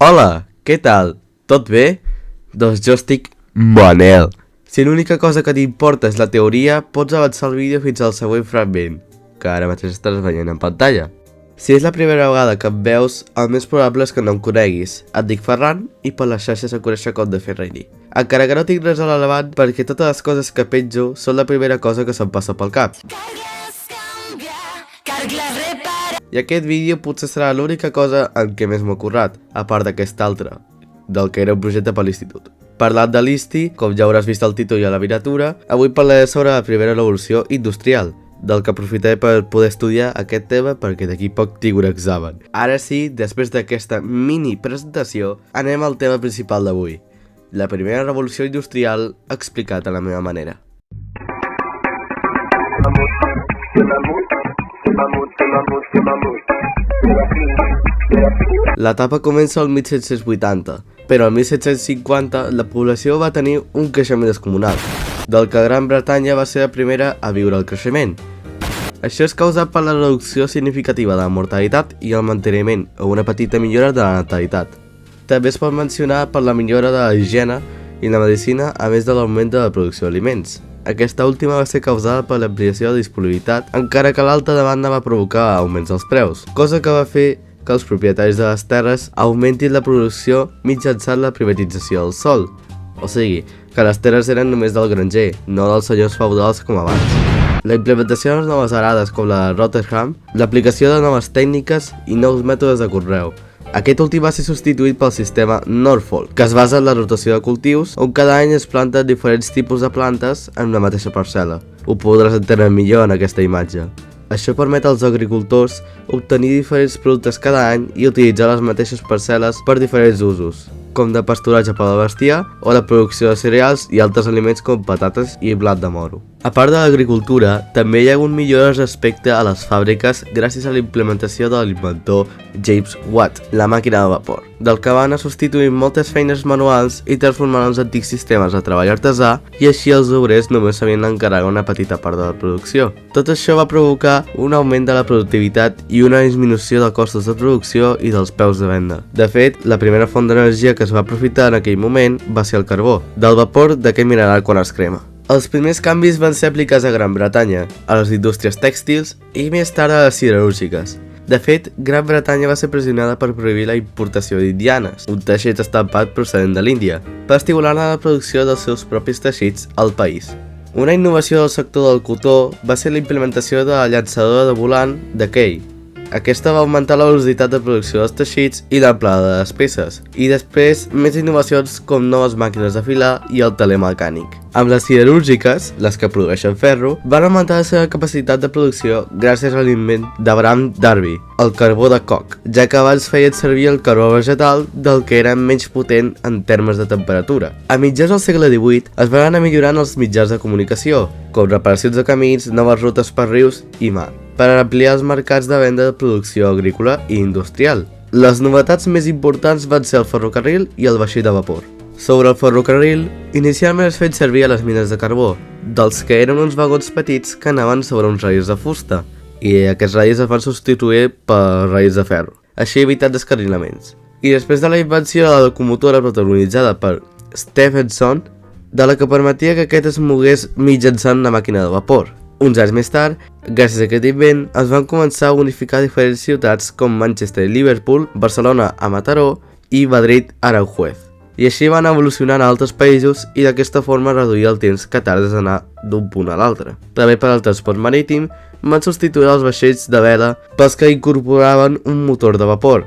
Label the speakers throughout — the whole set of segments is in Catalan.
Speaker 1: Hola, què tal? Tot bé? Doncs jo estic Manel. Si l'única cosa que t'importa és la teoria, pots avançar el vídeo fins al següent fragment, que ara mateix estàs veient en pantalla. Si és la primera vegada que em veus, el més probable és que no em coneguis. Et dic Ferran i per les xarxes em coneixo com de Ferraini. Encara que no tinc res a l'elevant perquè totes les coses que penjo són la primera cosa que se'm passa pel cap. I aquest vídeo potser serà l'única cosa en què més m'ho he currat, a part d'aquest altre, del que era un projecte per l'institut. Parlant de l'ISTI, com ja hauràs vist el títol i a la miniatura, avui parlaré sobre la primera revolució industrial, del que aprofitaré per poder estudiar aquest tema perquè d'aquí poc tinc un examen. Ara sí, després d'aquesta mini presentació, anem al tema principal d'avui, la primera revolució industrial explicat a la meva manera. L'etapa comença al 1780, però al 1750 la població va tenir un creixement descomunal, del que Gran Bretanya va ser la primera a viure el creixement. Això és causat per la reducció significativa de la mortalitat i el manteniment o una petita millora de la natalitat. També es pot mencionar per la millora de la higiene i la medicina, a més de l'augment de la producció d'aliments. Aquesta última va ser causada per l'ampliació de disponibilitat, encara que l'alta demanda va provocar augments dels preus, cosa que va fer que els propietaris de les terres augmentin la producció mitjançant la privatització del sòl. O sigui, que les terres eren només del granger, no dels senyors feudals com abans. La implementació de les noves arades com la de Rotherham, l'aplicació de noves tècniques i nous mètodes de conreu. Aquest últim va ser substituït pel sistema Norfolk, que es basa en la rotació de cultius, on cada any es planten diferents tipus de plantes en la mateixa parcel·la. Ho podràs entendre millor en aquesta imatge. Això permet als agricultors obtenir diferents productes cada any i utilitzar les mateixes parcel·les per diferents usos, com de pasturatge per al bestiar o la producció de cereals i altres aliments com patates i blat de moro. A part de l'agricultura, també hi ha hagut millores respecte a les fàbriques gràcies a la implementació de l'inventor James Watt, la màquina de vapor, del que va anar substituint moltes feines manuals i transformant els antics sistemes de treball artesà, i així els obrers només s'havien d'encarregar una petita part de la producció. Tot això va provocar un augment de la productivitat i una disminució de costos de producció i dels preus de venda. De fet, la primera font d'energia que es va aprofitar en aquell moment va ser el carbó, del vapor d'aquest mineral quan es crema. Els primers canvis van ser aplicats a Gran Bretanya, a les indústries tèxtils i més tard a les siderúrgiques. De fet, Gran Bretanya va ser pressionada per prohibir la importació d'indianes, un teixit estampat procedent de l'Índia, per estimular la producció dels seus propis teixits al país. Una innovació del sector del cotó va ser la implementació de la llançadora de volant de Kay. Aquesta va augmentar la velocitat de producció dels teixits i l'amplada de les peces, i després més innovacions com noves màquines d'afilar i el teler mecànic. Amb les siderúrgiques, les que produeixen ferro, van augmentar la seva capacitat de producció gràcies a l'invent d'Abraham Darby, el carbó de coc, ja que abans feien servir el carbó vegetal del que era menys potent en termes de temperatura. A mitjans del segle XVIII es van anar millorant els mitjans de comunicació, com reparacions de camins, noves rutes per rius i mar, per ampliar els mercats de venda de producció agrícola i industrial. Les novetats més importants van ser el ferrocarril i el vaixell de vapor. Sobre el ferrocarril, inicialment es feien servir a les mines de carbó, dels que eren uns vagons petits que anaven sobre uns rails de fusta, i aquests rails es van substituir per rails de ferro, així evitant descarrilaments. I després de la invenció de la locomotora protagonitzada per Stephenson, de la que permetia que aquest es mogués mitjançant una màquina de vapor. Uns anys més tard, gràcies a aquest invent, es van començar a unificar diferents ciutats com Manchester i Liverpool, Barcelona a Mataró i Madrid a Aranjuez. I així van evolucionar a altres països i d'aquesta forma reduir el temps que tardes a anar d'un punt a l'altre. També per al transport marítim van substituir els vaixells de vela pels que incorporaven un motor de vapor,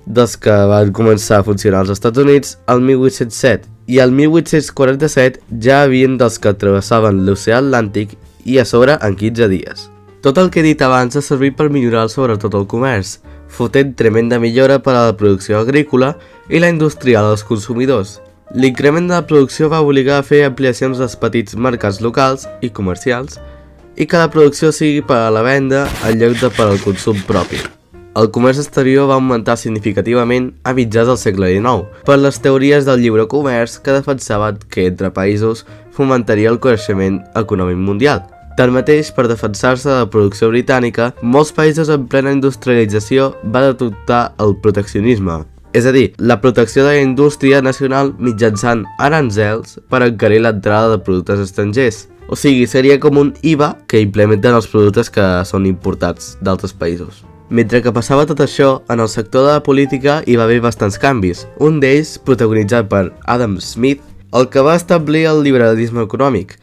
Speaker 1: dels que van començar a funcionar als Estats Units el 1807, i al 1847 ja havien dels que travessaven l'oceà Atlàntic i a sobre en 15 dies. Tot el que he dit abans ha servit per millorar sobretot el comerç, fotent tremenda millora per a la producció agrícola i la industrial als consumidors. L'increment de la producció va obligar a fer ampliacions dels petits mercats locals i comercials i que la producció sigui per a la venda en lloc de per al consum propi. El comerç exterior va augmentar significativament a mitjans del segle XIX per les teories del lliure comerç que defensaven que entre països fomentaria el creixement econòmic mundial. Tanmateix, per defensar-se de la producció britànica, molts països en plena industrialització van adoptar el proteccionisme, és a dir, la protecció de la indústria nacional mitjançant aranzels per encarir l'entrada de productes estrangers. O sigui, seria com un IVA que implementen els productes que són importats d'altres països. Mentre que passava tot això, en el sector de la política hi va haver bastants canvis, un d'ells protagonitzat per Adam Smith, el que va establir el liberalisme econòmic,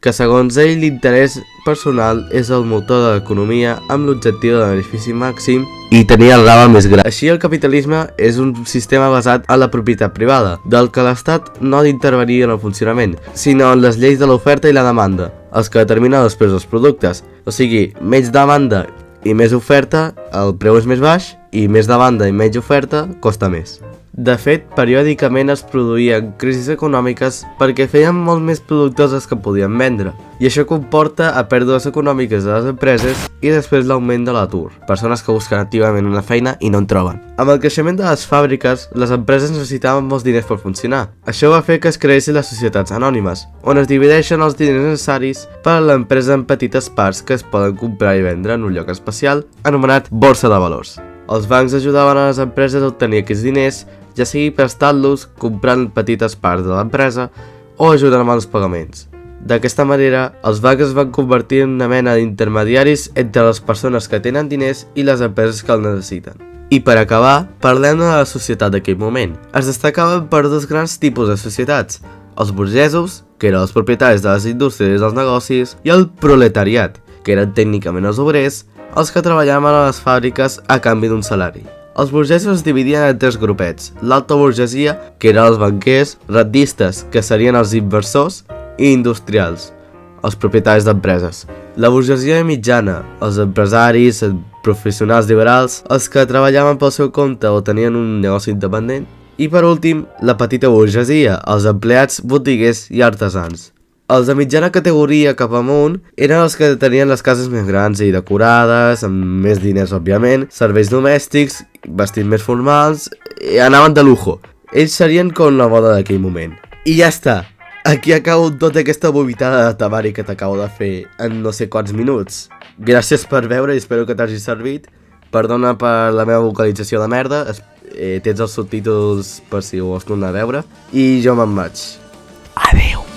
Speaker 1: que segons ell l'interès personal és el motor de l'economia amb l'objectiu de benefici màxim i tenir el rave més gran. Així el capitalisme és un sistema basat en la propietat privada, del que l'Estat no ha d'intervenir en el funcionament, sinó en les lleis de l'oferta i la demanda, els que determinen els preus dels productes. O sigui, menys demanda i més oferta, el preu és més baix, i més demanda i menys oferta costa més. De fet, periòdicament es produïen crisis econòmiques perquè feien molt més productes dels que podien vendre, i això comporta a pèrdues econòmiques de les empreses i després l'augment de l'atur, persones que busquen activament una feina i no en troben. Amb el creixement de les fàbriques, les empreses necessitaven molts diners per funcionar. Això va fer que es creessin les societats anònimes, on es divideixen els diners necessaris per a l'empresa en petites parts que es poden comprar i vendre en un lloc especial anomenat borsa de valors. Els bancs ajudaven a les empreses a obtenir aquests diners, ja sigui prestant-los, comprant petites parts de l'empresa o ajudant amb els pagaments. D'aquesta manera, els bancs es van convertir en una mena d'intermediaris entre les persones que tenen diners i les empreses que els necessiten. I per acabar, parlem de la societat d'aquell moment. Es destacaven per dos grans tipus de societats, els burgesos, que eren els propietaris de les indústries i dels negocis, i el proletariat, que eren tècnicament els obrers, els que treballaven a les fàbriques a canvi d'un salari. Els burgesos es dividien en tres grupets, l'alta burgesia, que eren els banquers, rendistes, que serien els inversors, i industrials, els propietaris d'empreses. La burgesia mitjana, els empresaris, professionals liberals, els que treballaven pel seu compte o tenien un negoci independent, i per últim, la petita burgesia, els empleats, botiguers i artesans. Els de mitjana categoria cap amunt eren els que tenien les cases més grans i decorades, amb més diners òbviament, serveis domèstics, vestits més formals, i anaven de lujo. Ells serien com la moda d'aquell moment. I ja està! Aquí acabo tota aquesta vomitada de temari que t'acabo de fer en no sé quants minuts. Gràcies per veure i espero que t'hagi servit. Perdona per la meva vocalització de merda, tens els subtítols per si ho vols tornar a veure. I jo me'n vaig. Adeu!